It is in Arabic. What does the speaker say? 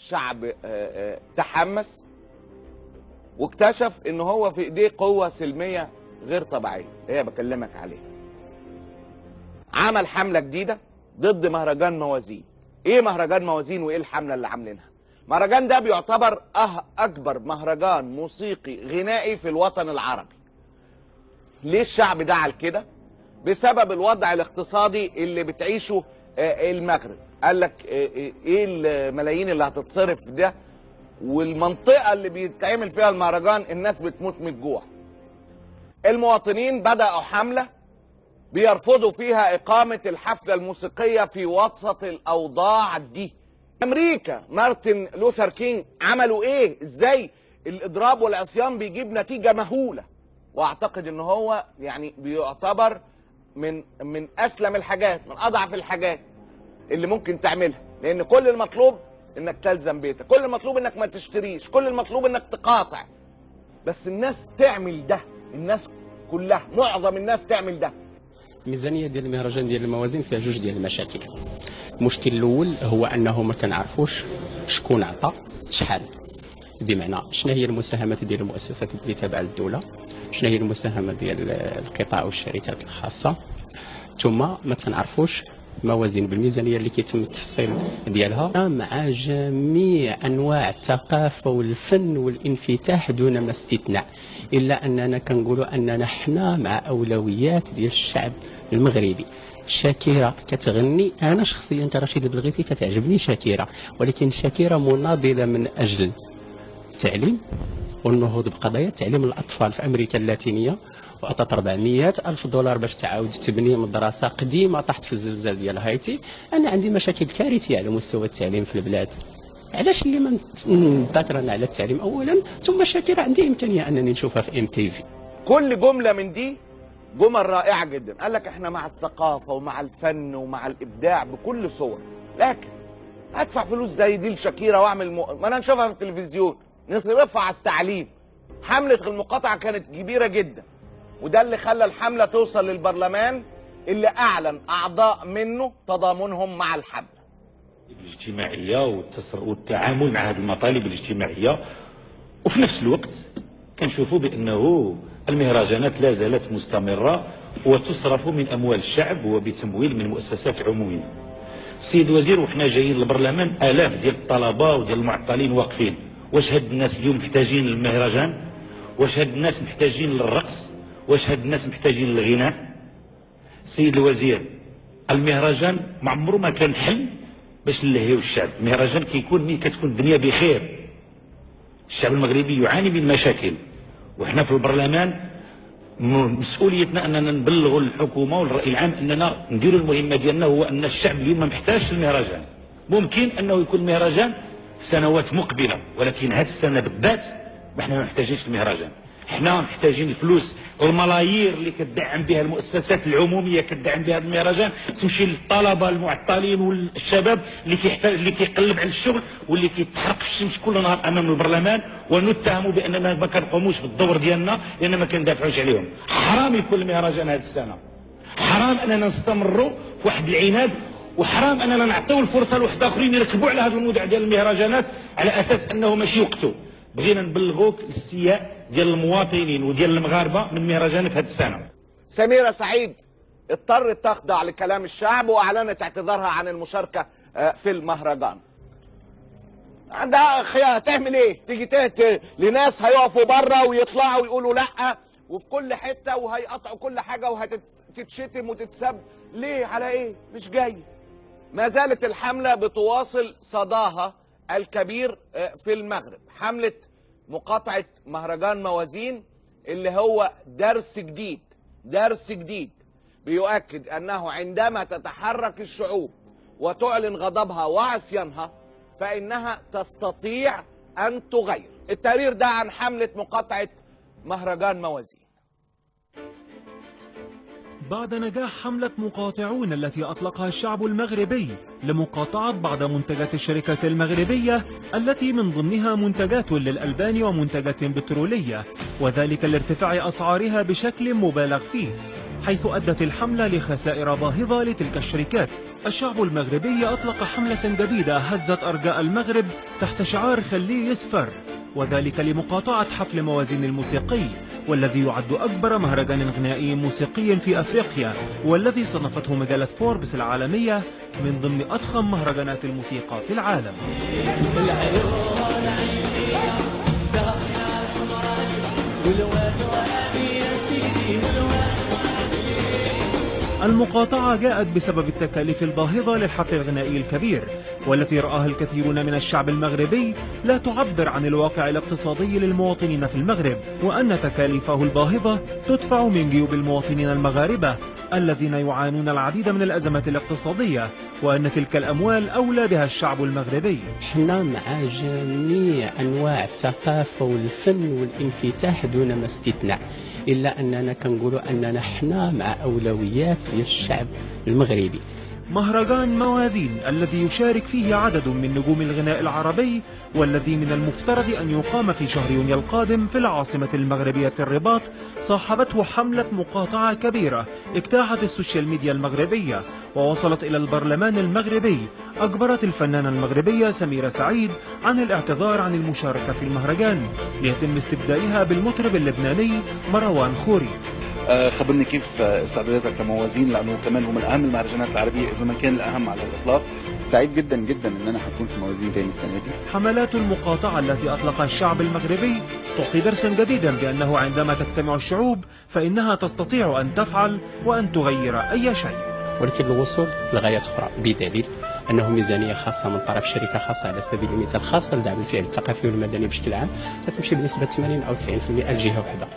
الشعب تحمس واكتشف ان هو في ايديه قوة سلمية غير طبيعية هي بكلمك عليها. عمل حملة جديدة ضد مهرجان موازين. ايه مهرجان موازين وايه الحملة اللي عاملينها؟ مهرجان ده بيعتبر اكبر مهرجان موسيقي غنائي في الوطن العربي. ليه الشعب ده على كده؟ بسبب الوضع الاقتصادي اللي بتعيشه المغرب. قال لك ايه الملايين اللي هتتصرف ده، والمنطقة اللي بيتعمل فيها المهرجان الناس بتموت من الجوع. المواطنين بدأوا حملة بيرفضوا فيها إقامة الحفلة الموسيقية في وسط الأوضاع دي. أمريكا مارتن لوثر كينج عملوا إيه؟ إزاي الإضراب والعصيان بيجيب نتيجة مهولة؟ وأعتقد إن هو يعني بيعتبر من أسلم الحاجات، من أضعف الحاجات اللي ممكن تعملها، لأن كل المطلوب إنك تلزم بيتك، كل المطلوب إنك ما تشتريش، كل المطلوب إنك تقاطع. بس الناس تعمل ده، الناس كلها معظم الناس تعمل ده. الميزانيه ديال المهرجان ديال الموازين فيها جوج ديال المشاكل. المشكل الاول هو انه ما كنعرفوش شكون عطى شحال، بمعنى شنو هي المساهمات ديال المؤسسات اللي تابعه للدوله، شنو هي المساهمه ديال القطاع والشركات الخاصه، ثم ما تنعرفوش موازين بالميزانيه اللي كيتم التحصيل ديالها مع جميع انواع الثقافه والفن والانفتاح دون ما استثناء. الا اننا كنقولوا اننا حنا مع اولويات ديال الشعب المغربي. شاكيرا كتغني، انا شخصيا ترى رشيد بلغيتي كتعجبني شاكيرا، ولكن شاكيرا مناضله من اجل التعليم والنهوض بقضايا تعليم الاطفال في امريكا اللاتينيه، وعطات 400 ألف دولار باش تعاود تبني مدرسه قديمه طاحت في الزلزال ديال هايتي. انا عندي مشاكل كارثيه على مستوى التعليم في البلاد. علاش اللي ما نذكرنا على التعليم اولا، ثم شاكيرا عندي امكانيه انني نشوفها في MTV. كل جمله من دي جمل رائعه جدا. قال لك احنا مع الثقافه ومع الفن ومع الابداع بكل صور، لكن ادفع فلوس زي دي لشاكيرا واعمل ما انا نشوفها في التلفزيون نصرفها على التعليم. حمله المقاطعه كانت كبيره جدا، وده اللي خلى الحمله توصل للبرلمان اللي اعلن اعضاء منه تضامنهم مع الحمله. الاجتماعيه والتعامل مع هذه المطالب الاجتماعيه، وفي نفس الوقت كنشوفوا بانه المهرجانات لا زالت مستمره وتصرف من اموال الشعب وبتمويل من مؤسسات عموميه. السيد الوزير، وحنا جايين للبرلمان الاف ديال الطلبه وديال المعطلين واقفين. واش هاد الناس اليوم محتاجين للمهرجان؟ واش هاد الناس محتاجين للرقص؟ واش هاد الناس محتاجين للغناء؟ السيد الوزير، المهرجان ما عمره ما كان حل باش نلهيو الشعب. المهرجان كيكون ملي كتكون الدنيا بخير. الشعب المغربي يعاني من مشاكل، وحنا في البرلمان مسؤوليتنا اننا نبلغوا الحكومه والراي العام اننا نديروا المهمه ديالنا، هو ان الشعب اليوم ما محتاجش المهرجان. ممكن انه يكون المهرجان في سنوات مقبله، ولكن هذه السنه بالذات احنا ما محتاجينش المهرجان. احنا محتاجين الفلوس والملايير اللي كتدعم بها المؤسسات العموميه كتدعم بها المهرجان تمشي للطلبه المعطلين والشباب اللي كيقلب على الشغل واللي كيتحرق في الشمس كل نهار امام البرلمان، ونتهموا باننا ما كنقوموش بالدور ديالنا لان ما كندافعوش عليهم. حرام يكون المهرجان هذه السنه، حرام اننا نستمروا في واحد العناد، وحرام اننا نعطيو الفرصه لواحد اخرين يركبوا على هذا الموضوع ديال المهرجانات على اساس انه ماشي وقته. بغينا نبلغوك الاستياء ديال المواطنين وديال المغاربه من مهرجان في هذه السنه. سميرة سعيد اضطرت تخضع لكلام الشعب واعلنت اعتذارها عن المشاركه في المهرجان. عندها تعمل ايه؟ تيجي لناس هيقفوا بره ويطلعوا ويقولوا لا، وفي كل حته وهيقطعوا كل حاجه وهتتشتم وتتسب. ليه؟ على ايه؟ مش جاي. ما زالت الحمله بتواصل صداها الكبير في المغرب. حمله مقاطعه مهرجان موازين اللي هو درس جديد بيؤكد انه عندما تتحرك الشعوب وتعلن غضبها وعصيانها فانها تستطيع ان تغير. التقرير ده عن حمله مقاطعه مهرجان موازين. بعد نجاح حملة مقاطعون التي أطلقها الشعب المغربي لمقاطعة بعض منتجات الشركات المغربية التي من ضمنها منتجات للألبان ومنتجات بترولية، وذلك لارتفاع أسعارها بشكل مبالغ فيه، حيث أدت الحملة لخسائر باهظة لتلك الشركات الشعب المغربي أطلق حملة جديدة هزت أرجاء المغرب تحت شعار خليه يصفر، وذلك لمقاطعة حفل موازين الموسيقي، والذي يعد أكبر مهرجان غنائي موسيقي في أفريقيا، والذي صنفته مجلة فوربس العالمية من ضمن أضخم مهرجانات الموسيقى في العالم. المقاطعة جاءت بسبب التكاليف الباهظة للحفل الغنائي الكبير، والتي رآها الكثيرون من الشعب المغربي لا تعبر عن الواقع الاقتصادي للمواطنين في المغرب، وأن تكاليفه الباهظة تدفع من جيوب المواطنين المغاربة الذين يعانون العديد من الأزمات الاقتصادية، وأن تلك الأموال أولى بها الشعب المغربي. احنا مع جميع أنواع الثقافة والفن والانفتاح دون ما استثناء، إلا أننا كنقولوا أننا احنا مع أولويات ديال الشعب المغربي. مهرجان موازين الذي يشارك فيه عدد من نجوم الغناء العربي، والذي من المفترض أن يقام في شهر يونيو القادم في العاصمة المغربية الرباط، صاحبته حملة مقاطعة كبيرة اجتاحت السوشيال ميديا المغربية ووصلت إلى البرلمان المغربي، أجبرت الفنانة المغربية سميرة سعيد عن الاعتذار عن المشاركة في المهرجان ليتم استبدالها بالمطرب اللبناني مروان خوري. خبرني كيف استعداداتك لموازين، لانه كمان هو من اهم المهرجانات العربيه اذا ما كان الاهم على الاطلاق. سعيد جدا جدا ان انا هكون في موازين تاني السنه دي. حملات المقاطعه التي اطلقها الشعب المغربي تعطي درسا جديدا بانه عندما تجتمع الشعوب فانها تستطيع ان تفعل وان تغير اي شيء. ولكن الوصول لغايات اخرى، بدليل انه ميزانيه خاصه من طرف شركه خاصه على سبيل المثال خاصه لدعم الفعل الثقافي والمدني بشكل عام تتمشي بنسبه 80 او 90% لجهه واحده.